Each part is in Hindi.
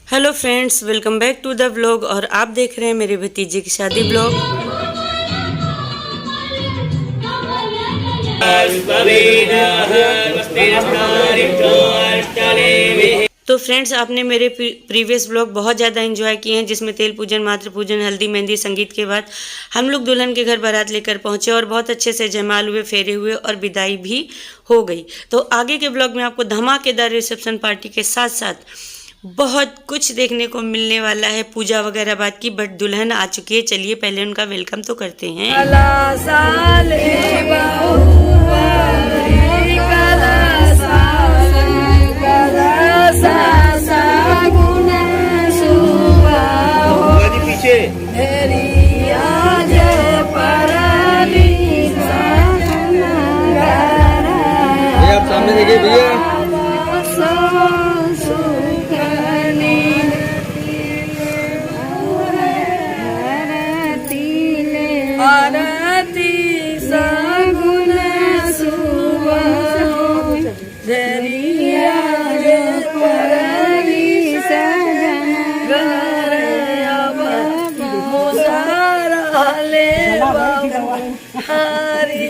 Hello friends, welcome back to the vlog. और आप देख रहे हैं मेरे भतीजे की शादी ब्लॉग। तो फ्रेंड्स, आपने मेरे प्रीवियस ब्लॉग बहुत ज़्यादा एंजॉय किए हैं, जिसमें तेल पूजन, मातृ पूजन, हल्दी मेहंदी संगीत के बाद हम लोग दुल्हन के घर बारात लेकर पहुंचे और बहुत अच्छे से जयमाल हुए, फेरे हुए और विदाई भी हो गई। तो आगे के ब्लॉग में आपको धमाकेदार रिसेप्शन पार्टी के साथ साथ बहुत कुछ देखने को मिलने वाला है। पूजा वगैरह बात की, बट दुल्हन आ चुकी है। चलिए पहले उनका वेलकम तो करते हैं। आप सामने देखिए भैया। आरती सगुन सुबह दरिया परली सजन मुसारा ले हरी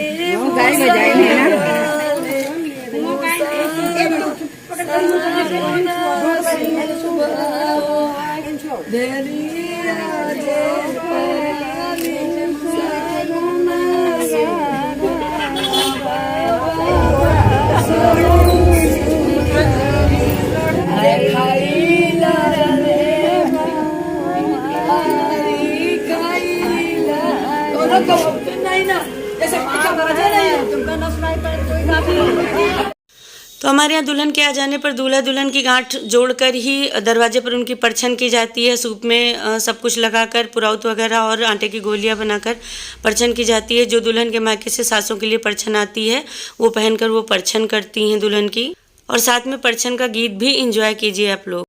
तो हमारे यहाँ दुल्हन के आ जाने पर दूल्हा दुल्हन की गांठ जोड़कर ही दरवाजे पर उनकी परछन की जाती है। सूप में सब कुछ लगाकर पुराउत वगैरह और आटे की गोलियां बनाकर परछन की जाती है। जो दुल्हन के मायके से सासों के लिए परछन आती है, वो पहनकर वो परछन करती हैं दुल्हन की। और साथ में परछन का गीत भी इंजॉय कीजिए आप लोग।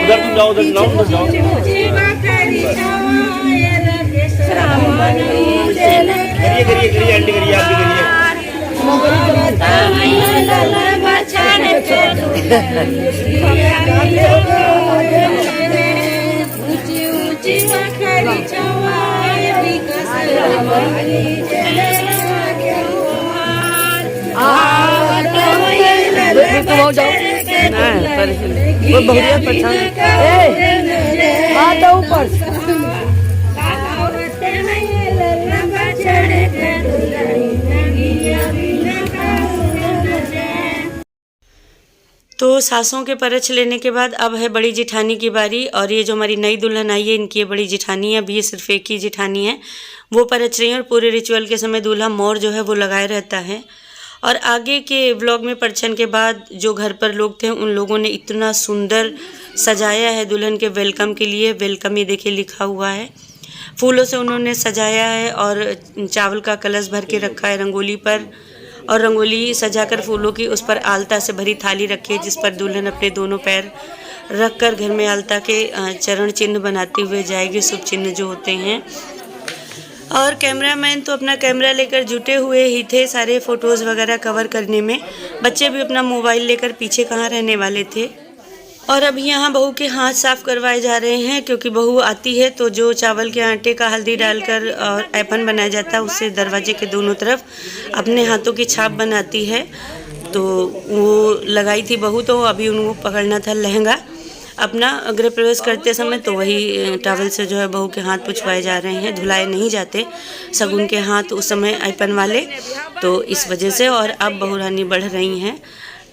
उधर तुम जाओ, उधर जाओ, उधर जाओ। करिए करिए करिए, आंटी करिए, आप भी करिए। वो बहुरिया पठान आता ऊपर। तो सासों के परछ लेने के बाद अब है बड़ी जिठानी की बारी। और ये जो हमारी नई दुल्हन आई है, इनकी ये बड़ी जिठानी है। अभी ये सिर्फ एक ही जिठानी है, वो परछ रही है। और पूरे रिचुअल के समय दूल्हा मोर जो है वो लगाए रहता है। और आगे के व्लॉग में परछन के बाद जो घर पर लोग थे, उन लोगों ने इतना सुंदर सजाया है दुल्हन के वेलकम के लिए। वेलकम ये देखिए लिखा हुआ है, फूलों से उन्होंने सजाया है। और चावल का कलश भर के रखा है रंगोली पर। और रंगोली सजाकर फूलों की उस पर आलता से भरी थाली रखी है, जिस पर दुल्हन अपने दोनों पैर रखकर घर में आलता के चरण चिन्ह बनाते हुए जाएगी, शुभ चिन्ह जो होते हैं। और कैमरामैन तो अपना कैमरा लेकर जुटे हुए ही थे सारे फ़ोटोज़ वगैरह कवर करने में। बच्चे भी अपना मोबाइल लेकर पीछे कहाँ रहने वाले थे। और अभी यहाँ बहू के हाथ साफ़ करवाए जा रहे हैं, क्योंकि बहू आती है तो जो चावल के आटे का हल्दी डालकर और ऐपन बनाया जाता है, उससे दरवाजे के दोनों तरफ अपने हाथों की छाप बनाती है। तो वो लगाई थी बहू, तो अभी उनको पकड़ना था लहंगा अपना गृह प्रवेश करते समय। तो वही टॉवल से जो है बहू के हाथ पुछवाए जा रहे हैं, धुलाए नहीं जाते शगुन के हाथ उस समय ऐपन वाले, तो इस वजह से। और अब बहू रानी बढ़ रही हैं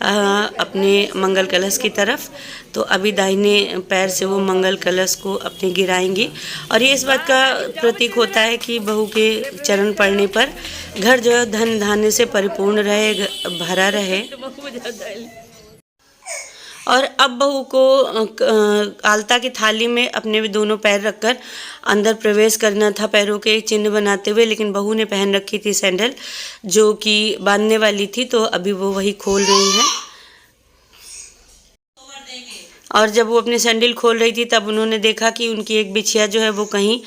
अपने मंगल कलश की तरफ। तो अभी दाहिने पैर से वो मंगल कलश को अपने गिराएंगी। और ये इस बात का प्रतीक होता है कि बहू के चरण पड़ने पर घर जो है धन धान्य से परिपूर्ण रहे, भरा रहे। और अब बहू को आलता की थाली में अपने दोनों पैर रखकर अंदर प्रवेश करना था, पैरों के चिन्ह बनाते हुए। लेकिन बहू ने पहन रखी थी सैंडल, जो कि बांधने वाली थी, तो अभी वो वही खोल रही हैं। और जब वो अपने सैंडल खोल रही थी, तब उन्होंने देखा कि उनकी एक बिछिया जो है वो कहीं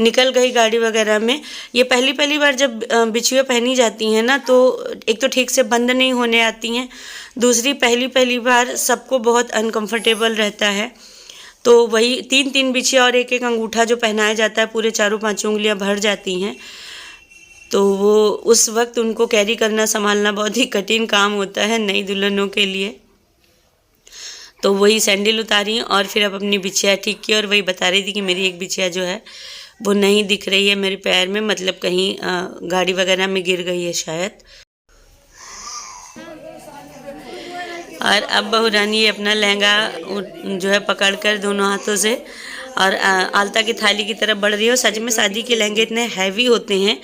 निकल गई गाड़ी वगैरह में। ये पहली पहली बार जब बिछुए पहनी जाती हैं ना, तो एक तो ठीक से बंद नहीं होने आती हैं, दूसरी पहली बार सबको बहुत अनकंफर्टेबल रहता है। तो वही 3-3 बिछिया और एक अंगूठा जो पहनाया जाता है, पूरे 4-5 उंगलियां भर जाती हैं। तो वो उस वक्त उनको कैरी करना संभालना बहुत ही कठिन काम होता है नई दुल्हनों के लिए। तो वही सैंडल उतारी और फिर अब अपनी बिछिया ठीक की, और वही बता रही थी कि मेरी एक बिछिया जो है वो नहीं दिख रही है मेरे पैर में, मतलब कहीं गाड़ी वगैरह में गिर गई है शायद। और अब बहू रानी अपना लहंगा जो है पकड़कर दोनों हाथों से और आलता की थाली की तरफ बढ़ रही है। और सच में शादी के लहंगे इतने हैवी होते हैं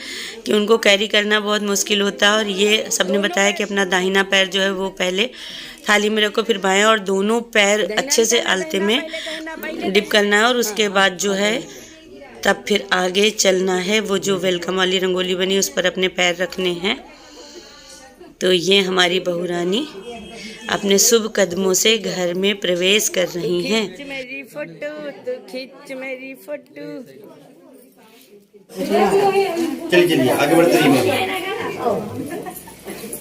कि उनको कैरी करना बहुत मुश्किल होता है। और ये सबने बताया कि अपना दाहिना पैर जो है वो पहले थाली में रखो, फिर बाएं, और दोनों पैर अच्छे से आलते में डिप करना है, और उसके बाद जो है तब फिर आगे चलना है। वो जो वेलकम वाली रंगोली बनी उस पर अपने पैर रखने हैं। तो ये हमारी बहू रानी अपने शुभ कदमों से घर में प्रवेश कर रही हैं। मेरी फोटो तो खींच मेरी फोटो। चलिए चलिए आगे बढ़ते रहिए।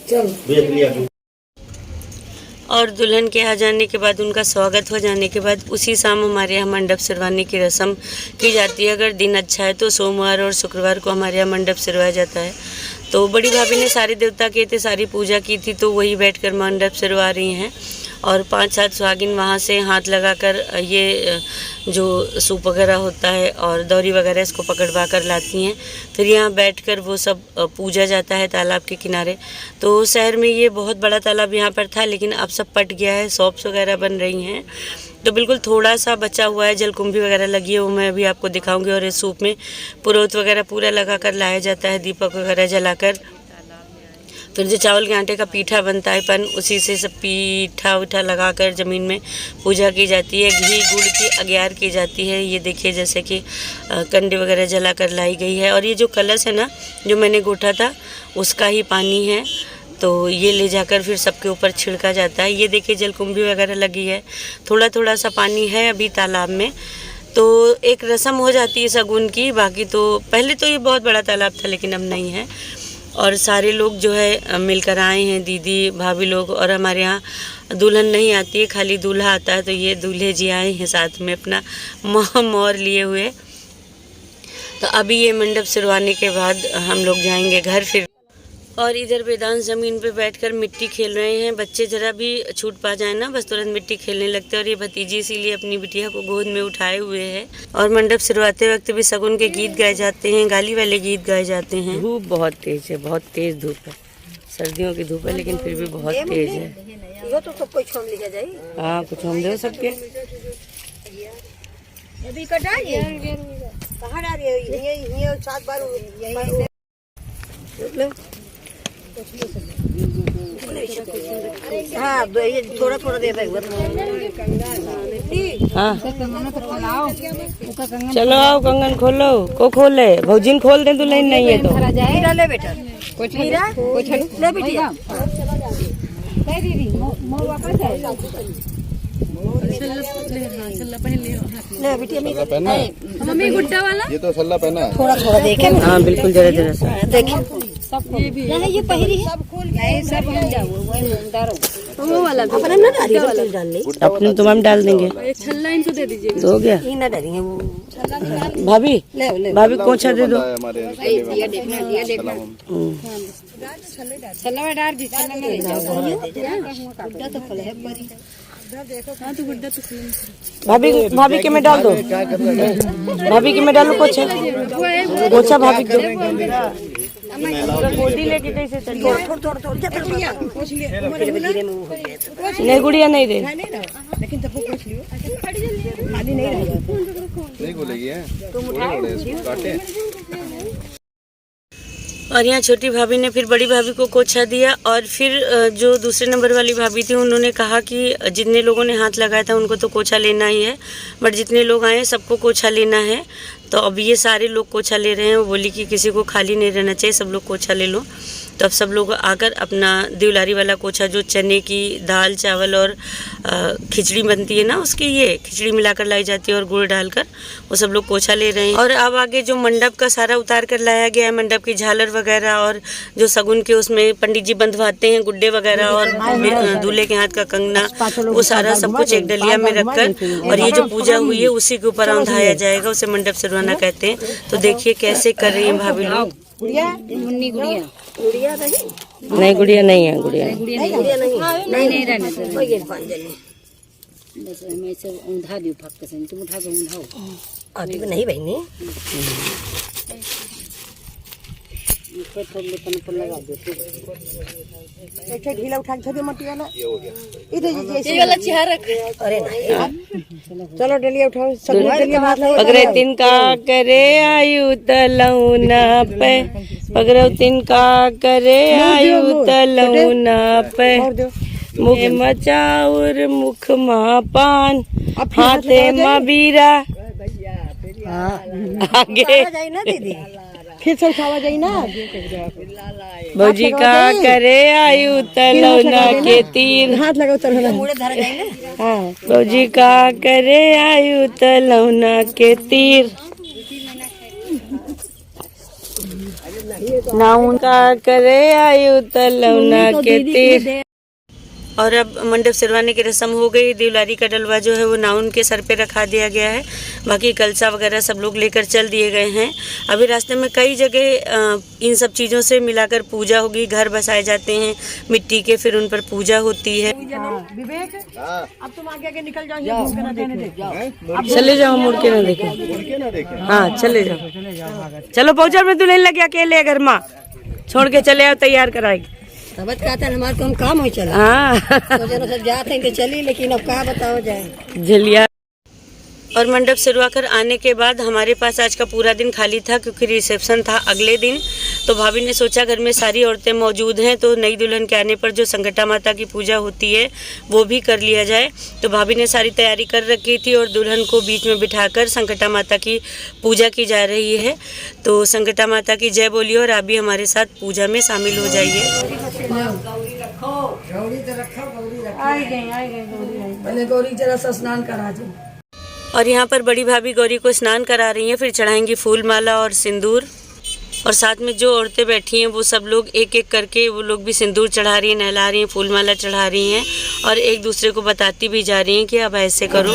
चल और दुल्हन के आ जाने के बाद, उनका स्वागत हो जाने के बाद, उसी शाम हमारे यहाँ मंडप सिरवाने की रस्म की जाती है। अगर दिन अच्छा है तो सोमवार और शुक्रवार को हमारे यहाँ मंडप सिरवाया जाता है। तो बड़ी भाभी ने सारे देवता किए थे, सारी पूजा की थी, तो वही बैठकर मंडप सिरवा रही हैं। और 5-7 सुहागिन वहाँ से हाथ लगाकर ये जो सूप वगैरह होता है और दौरी वगैरह इसको पकड़वा कर लाती हैं। फिर यहाँ बैठकर वो सब पूजा जाता है तालाब के किनारे। तो शहर में ये बहुत बड़ा तालाब यहाँ पर था, लेकिन अब सब पट गया है, शॉप्स वगैरह बन रही हैं। तो बिल्कुल थोड़ा सा बचा हुआ है, जलकुंभी वगैरह लगी है, वो मैं अभी आपको दिखाऊंगी। और इस सूप में पुरोहित वगैरह पूरा लगा कर लाया जाता है, दीपक वगैरह जलाकर। फिर जो चावल के आटे का पीठा बनता है पन, उसी से सब पीठा उठा लगाकर ज़मीन में पूजा की जाती है। घी गुड़ की अग्यार की जाती है। ये देखिए जैसे कि कंडे वगैरह जलाकर लाई गई है। और ये जो कलश है ना, जो मैंने गोटा था, उसका ही पानी है। तो ये ले जाकर फिर सबके ऊपर छिड़का जाता है। ये देखिए जलकुंभी वगैरह लगी है, थोड़ा थोड़ा सा पानी है अभी तालाब में। तो एक रस्म हो जाती है शगुन की। बाकी तो पहले तो ये बहुत बड़ा तालाब था, लेकिन अब नहीं है। और सारे लोग जो है मिलकर आए हैं, दीदी भाभी लोग। और हमारे यहाँ दुल्हन नहीं आती है, खाली दूल्हा आता है। तो ये दूल्हे जी आए हैं साथ में अपना मोर लिए हुए। तो अभी ये मंडप सिरवाने के बाद हम लोग जाएंगे घर फिर। और इधर वेदांत ज़मीन पे बैठकर मिट्टी खेल रहे हैं। बच्चे ज़रा भी छूट पा जाए ना, बस तुरंत मिट्टी खेलने लगते हैं। और ये भतीजी इसीलिए अपनी बिटिया को गोद में उठाए हुए है। और मंडप सिरवाते वक्त भी शगुन के गीत गाए जाते हैं, गाली वाले गीत गाए जाते हैं। धूप बहुत तेज है, बहुत तेज धूप है। सर्दियों की धूप है, लेकिन फिर भी बहुत तेज है। हाँ, कुछ हम दे सबके। हाँ, थोड़ा थोड़ा दे दे। हाँ, चलो आओ कंगन खोलो। को खोले भौजीन खोल दे, दुल्हन नहीं है तो ले बेटा, ले बिटिया। ले बिटिया मम्मी गुड्डा वाला, ये तो सल्ला पहना है। थोड़ा थोड़ा देखे। हाँ बिल्कुल, जरा जरा सा देखिए। ये पहली है, सब हम जाओ वो वाला अपना ना डाल ले, अपने तुम हम डाल देंगे। छल्ला इनको दे दीजिए। तो हो गया, ये ना डालेंगे वो। भाभी भाभी कोछा दे दो। दिया देखना छल्ला में डाल दी। छल्ला में गुड्डा तो फल है बड़ी। हाँ तो गुड्डा तो भाभी के में डाल दो, भाभी के में डालो पोछा। पोछा भाभी दो। गोदी लेके कैसे चल? नहीं गुड़िया नहीं दे, लेकिन तब पूछ लियो। खाली नहीं रहेगा, नहीं बोलेगी काटे। और यहाँ छोटी भाभी ने फिर बड़ी भाभी को कोछा दिया। और फिर जो दूसरे नंबर वाली भाभी थी, उन्होंने कहा कि जितने लोगों ने हाथ लगाया था उनको तो कोछा लेना ही है, बट जितने लोग आए सबको कोछा लेना है। तो अब ये सारे लोग कोछा ले रहे हैं। वो बोली कि किसी को खाली नहीं रहना चाहिए, सब लोग कोछा ले लो। तो अब सब लोग आकर अपना दिवलारी वाला कोछा, जो चने की दाल चावल और खिचड़ी बनती है ना, उसकी ये खिचड़ी मिलाकर लाई जाती है और गुड़ डालकर, वो सब लोग कोछा ले रहे हैं। और अब आगे जो मंडप का सारा उतार कर लाया गया है, मंडप की झालर वगैरह और जो सगुन के उसमें पंडित जी बंधवाते हैं गुड्डे वगैरह और दूल्हे के हाथ का कंगना, वो सारा सब कुछ एक डलिया में रखकर, और ये जो पूजा हुई है उसी के ऊपर औंधाया जाएगा। उसे मंडप सिरवाना कहते हैं। तो देखिए कैसे कर रही हैं भाभी लोग। मुन्नी गुड़िया नहीं, गुड़िया नहीं है, गुड़िया नहीं रहने बस मैं सब ऊंधा दियो फक्त से तुम उठा के ऊंधाओ अभी नहीं बहनी इसको थोड़े पर लगा दो। एक ढीला उठा के दे मटी वाला ये वाला चेहरा अरे नहीं चलो डलिया उठाओ सब डलिया हाथ लगाओ। पगरे तिनका करे आयु तलौना पे, पगरे तिनका करे आयु तलौना पे, मुख मचाउर मुख महापान हाथे मबीरा। आगे जाई ना दीदी फिर सब खावा जाई ना। भौजी का करे आयु तलौना के तीर, हाथ लगाओ तलौना मुड़े धर जाई ना। हां भौजी का करे आयु तलौना के तीर, नाउन का करे आयु तलौना के तीर। और अब मंडप सिरवाने की रस्म हो गई। दिवलारी का डलवा जो है वो नाउन के सर पे रखा दिया गया है। बाकी कलसा वगैरह सब लोग लेकर चल दिए गए हैं। अभी रास्ते में कई जगह इन सब चीज़ों से मिलाकर पूजा होगी। घर बसाए जाते हैं मिट्टी के, फिर उन पर पूजा होती है। विवेक अब तुम आगे आगे निकल जाओ, घूम के ना देख चले जाओ, मुड़ के ना देखो। हाँ चले जाओ, चलो पहुँचा में दुल्हन लगे अकेले घर माँ छोड़ के चले आओ, तैयार कराएगी। तब कहता है हमारे कौन काम हो चला। हाँ सब जाते हैं कि चली, लेकिन अब कहा बताओ जाए झलिया। और मंडप सिरवा कर आने के बाद हमारे पास आज का पूरा दिन खाली था, क्योंकि रिसेप्शन था अगले दिन। तो भाभी ने सोचा घर में सारी औरतें मौजूद हैं, तो नई दुल्हन के आने पर जो संकटा माता की पूजा होती है वो भी कर लिया जाए। तो भाभी ने सारी तैयारी कर रखी थी और दुल्हन को बीच में बिठाकर संकटा माता की पूजा की जा रही है। तो संकटा माता की जय बोलिए और आप भी हमारे साथ पूजा में शामिल हो जाइए। गौरी जरा सा स्नान करा दो। और यहाँ पर बड़ी भाभी गौरी को स्नान करा रही हैं, फिर चढ़ाएंगी फूल माला और सिंदूर। और साथ में जो औरतें बैठी हैं वो सब लोग एक एक करके वो लोग भी सिंदूर चढ़ा रही हैं, नहला रही हैं, फूल माला चढ़ा रही हैं और एक दूसरे को बताती भी जा रही हैं कि अब ऐसे करो।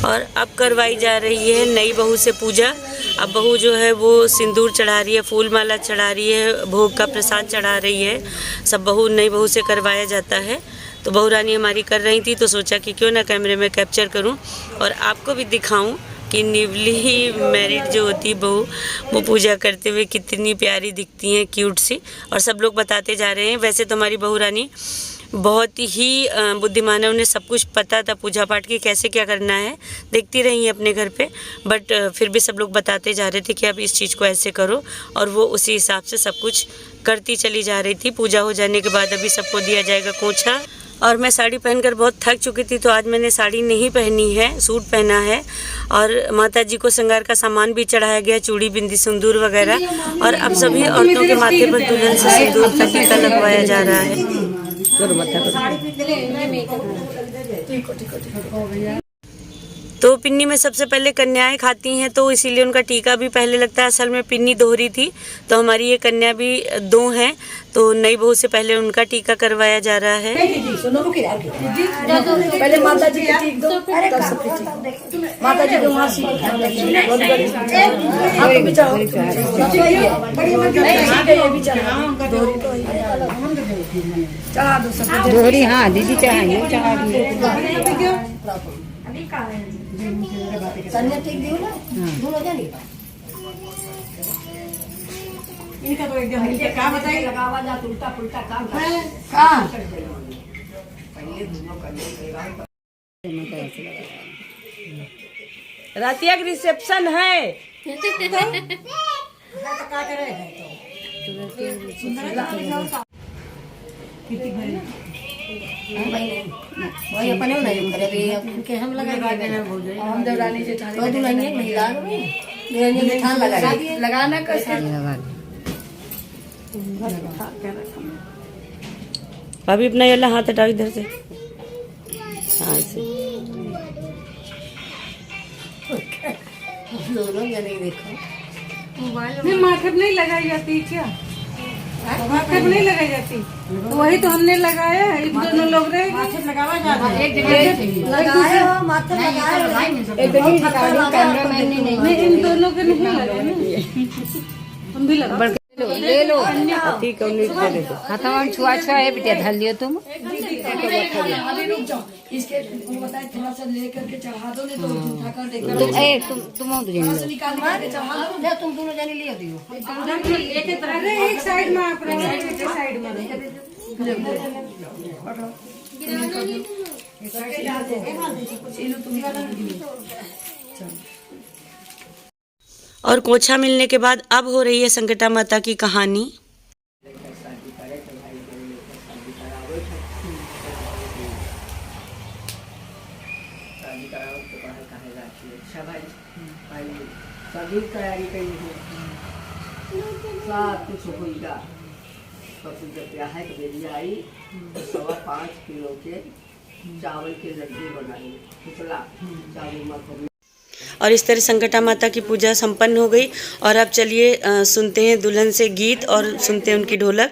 और अब करवाई जा रही है नई बहू से पूजा। अब बहू जो है वो सिंदूर चढ़ा रही है, फूल माला चढ़ा रही है, भोग का प्रसाद चढ़ा रही है। सब बहू नई बहू से करवाया जाता है। तो बहू रानी हमारी कर रही थी, तो सोचा कि क्यों ना कैमरे में कैप्चर करूं और आपको भी दिखाऊं कि न्यूली मैरिड जो होती बहू वो पूजा करते हुए कितनी प्यारी दिखती हैं, क्यूट सी। और सब लोग बताते जा रहे हैं। वैसे तो हमारी बहू रानी बहुत ही बुद्धिमान है, उन्हें सब कुछ पता था पूजा पाठ की कैसे क्या करना है, देखती रही हैं अपने घर पे। बट फिर भी सब लोग बताते जा रहे थे कि आप इस चीज़ को ऐसे करो, और वो उसी हिसाब से सब कुछ करती चली जा रही थी। पूजा हो जाने के बाद अभी सबको दिया जाएगा कोछा। और मैं साड़ी पहनकर बहुत थक चुकी थी, तो आज मैंने साड़ी नहीं पहनी है, सूट पहना है। और माता जी को श्रृंगार का सामान भी चढ़ाया गया, चूड़ी बिंदी सिंदूर वगैरह। और अब सभी औरतों के माथे पर दुल्हन से सिंदूर का टीका लगवाया जा रहा है। तो पिन्नी में सबसे पहले कन्याएं खाती हैं, तो इसीलिए उनका टीका भी पहले लगता है। असल में पिन्नी दोहरी थी, तो हमारी ये कन्या भी दो हैं, तो नई बहू से पहले उनका टीका करवाया जा रहा है। पहले माता जी को टीक दो, तब सबको टीक। माता जी को वहाँ से चढ़ा दो सब दोहरी। हाँ दीदी चढ़ाएंगे, चढ़ा दिए। कन्या टीक दियो ना, दोनों जानी इनका तो एकदम इनके क्या बताइए, लगावा जा उल्टा पुल्टा काम कहां रातिया की रिसेप्शन है। तो क्या करे वही अपने नहीं करे रे के हम लगा देना हम देवरानी जेठानी वो दुल्हनिया महिला दुल्हनिया जेठान लगाना कैसे भाभी अपना ये हाथ हटाओ इधर से, हाँ से दोनों नहीं देखो नहीं माथे पे नहीं लगाई जाती क्या? माथे पे नहीं लगाई जाती तो वही तो हमने लगाया है। इन दोनों लोग रहे माथे पे लगावा जाता है, एक जगह लगाया माथे लगाया एक जगह कैमरामैन ने नहीं, इन दोनों के नहीं लगाया, हम भी लगा ले लो ठीक है उन्हीं को ले दो हाथवा में छुआ छुआ है बेटा धर लियो तुम इसके बताए थोड़ा सा लेकर के चढ़ा दो नहीं तो उठा कर देख तुम ए तुम दोनों निकाल के चढ़ा दो ले तुम दोनों जाने ले दियो एक तरह एक साइड में आप एक साइड में और कोछा मिलने के बाद अब हो रही है संकटा माता की कहानी। सभी तैयारी करी है सब कुछ होगा सब कुछ जब ब्याह है बेटी आई 5.25 किलो के चावल के लड्डू बनाए खुसला चावल मत और इस तरह संकटा माता की पूजा संपन्न हो गई। और अब चलिए सुनते हैं दुल्हन से गीत और सुनते हैं उनकी ढोलक।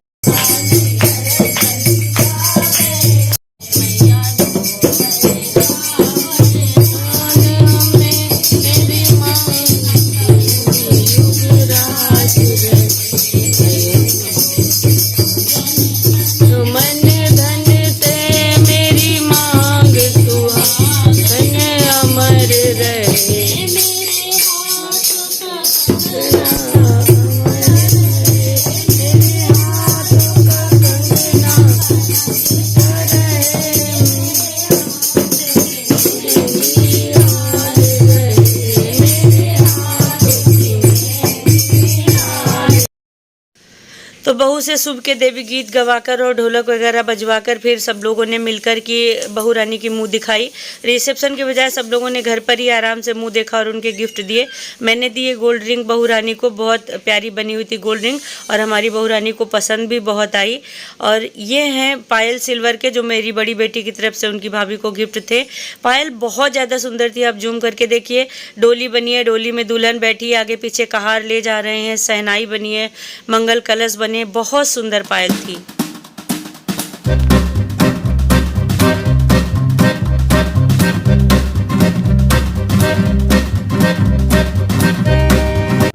तो बहू से शुभ के देवी गीत गवाकर और ढोलक वगैरह बजवाकर फिर सब लोगों ने मिलकर के बहू रानी की मुंह दिखाई। रिसेप्शन के बजाय सब लोगों ने घर पर ही आराम से मुंह देखा और उनके गिफ्ट दिए। मैंने दिए गोल्ड रिंग बहू रानी को, बहुत प्यारी बनी हुई थी गोल्ड रिंग और हमारी बहू रानी को पसंद भी बहुत आई। और ये हैं पायल सिल्वर के जो मेरी बड़ी बेटी की तरफ से उनकी भाभी को गिफ्ट थे। पायल बहुत ज़्यादा सुंदर थी, आप जूम करके देखिए। डोली बनी है, डोली में दुल्हन बैठी है, आगे पीछे कहार ले जा रहे हैं, सहनाई बनी है, मंगल कलश बने, बहुत सुंदर पायल थी।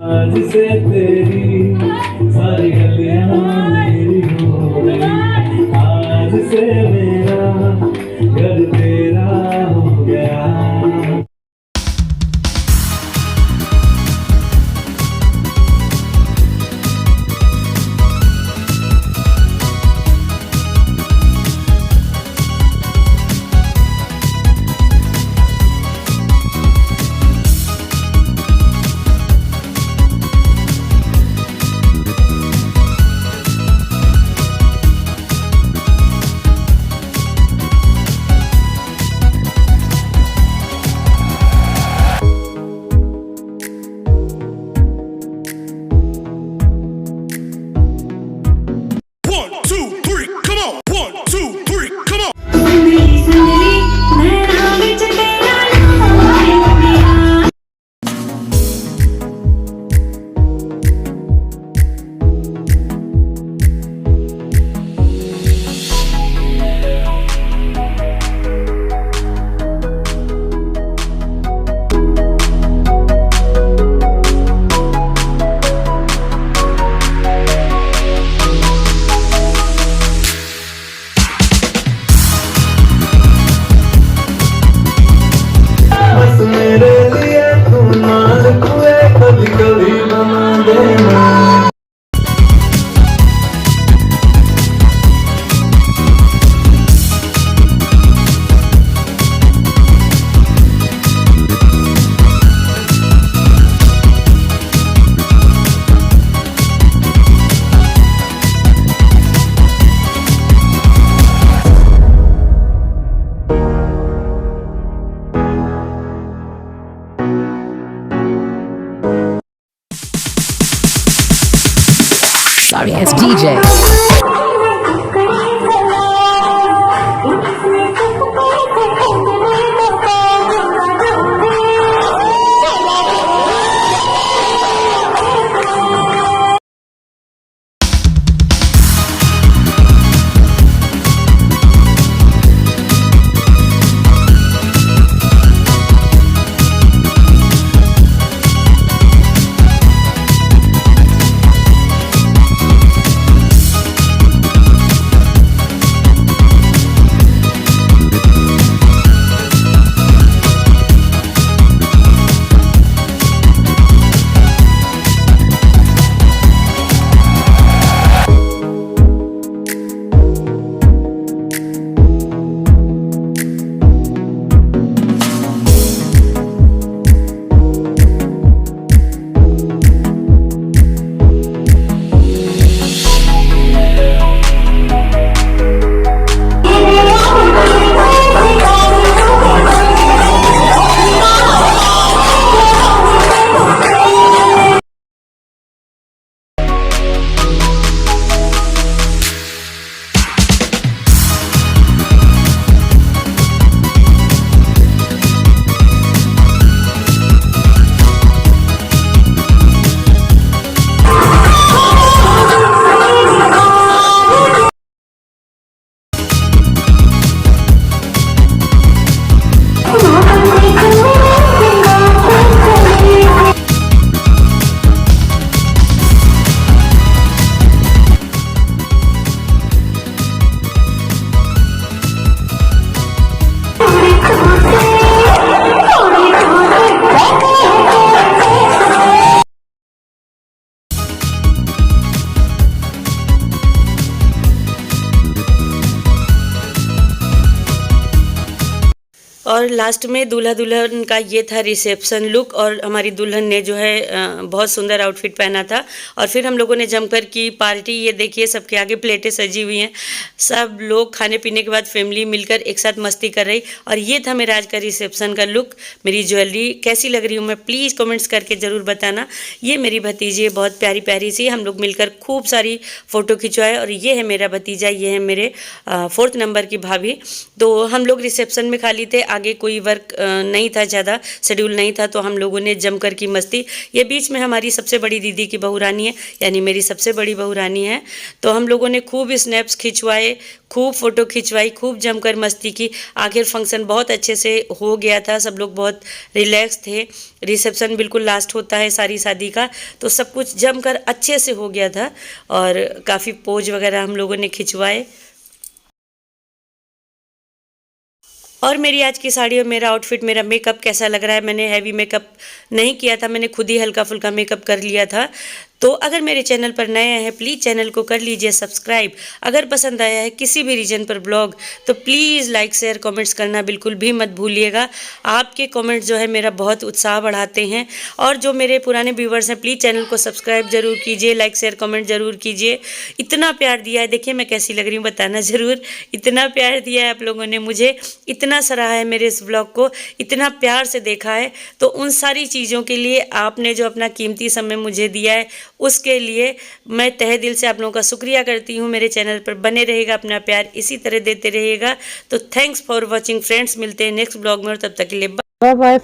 आज से तेरी सारी गलियां मेरी हो गई, आज से मेरा घर तेरा हो गया। notorious DJ. और लास्ट में दूल्हा दुल्हन का ये था रिसेप्शन लुक, और हमारी दुल्हन ने जो है बहुत सुंदर आउटफिट पहना था। और फिर हम लोगों ने जमकर की पार्टी। ये देखिए सबके आगे प्लेटें सजी हुई हैं, सब लोग खाने पीने के बाद फैमिली मिलकर एक साथ मस्ती कर रही। और ये था मेरा आज का रिसेप्शन का लुक। मेरी ज्वेलरी कैसी लग रही हूँ मैं प्लीज़ कमेंट्स करके ज़रूर बताना। ये मेरी भतीजी है, बहुत प्यारी प्यारी सी। हम लोग मिलकर खूब सारी फ़ोटो खिंचवाए। और ये है मेरा भतीजा, ये है मेरे 4th नंबर की भाभी। तो हम लोग रिसेप्शन में खाली थे, आगे कोई वर्क नहीं था, ज़्यादा शेड्यूल नहीं था, तो हम लोगों ने जमकर की मस्ती। ये बीच में हमारी सबसे बड़ी दीदी की बहू रानी है, यानी मेरी सबसे बड़ी बहू रानी है। तो हम लोगों ने खूब स्नैप्स खिंचवाए, खूब फ़ोटो खिंचवाई, खूब जमकर मस्ती की। आखिर फंक्शन बहुत अच्छे से हो गया था, सब लोग बहुत रिलैक्स थे। रिसेप्शन बिल्कुल लास्ट होता है सारी शादी का, तो सब कुछ जमकर अच्छे से हो गया था। और काफ़ी पोज वगैरह हम लोगों ने खिंचवाए। और मेरी आज की साड़ी और मेरा आउटफिट, मेरा मेकअप कैसा लग रहा है? मैंने हैवी मेकअप नहीं किया था, मैंने खुद ही हल्का फुल्का मेकअप कर लिया था। तो अगर मेरे चैनल पर नए हैं प्लीज़ चैनल को कर लीजिए सब्सक्राइब। अगर पसंद आया है किसी भी रीजन पर ब्लॉग तो प्लीज़ लाइक शेयर कमेंट्स करना बिल्कुल भी मत भूलिएगा। आपके कमेंट्स जो है मेरा बहुत उत्साह बढ़ाते हैं। और जो मेरे पुराने व्यूवर्स हैं प्लीज़ चैनल को सब्सक्राइब ज़रूर कीजिए, लाइक शेयर कमेंट ज़रूर कीजिए। इतना प्यार दिया है, देखिए मैं कैसी लग रही हूँ बताना ज़रूर। इतना प्यार दिया है आप लोगों ने मुझे, इतना सराहा है मेरे इस ब्लॉग को, इतना प्यार से देखा है। तो उन सारी चीज़ों के लिए आपने जो अपना कीमती समय मुझे दिया है उसके लिए मैं तहे दिल से आप लोगों का शुक्रिया करती हूँ। मेरे चैनल पर बने रहेगा, अपना प्यार इसी तरह देते रहिएगा। तो थैंक्स फॉर वॉचिंग फ्रेंड्स, मिलते हैं नेक्स्ट ब्लॉग में और तब तक के लिए बाय बाय।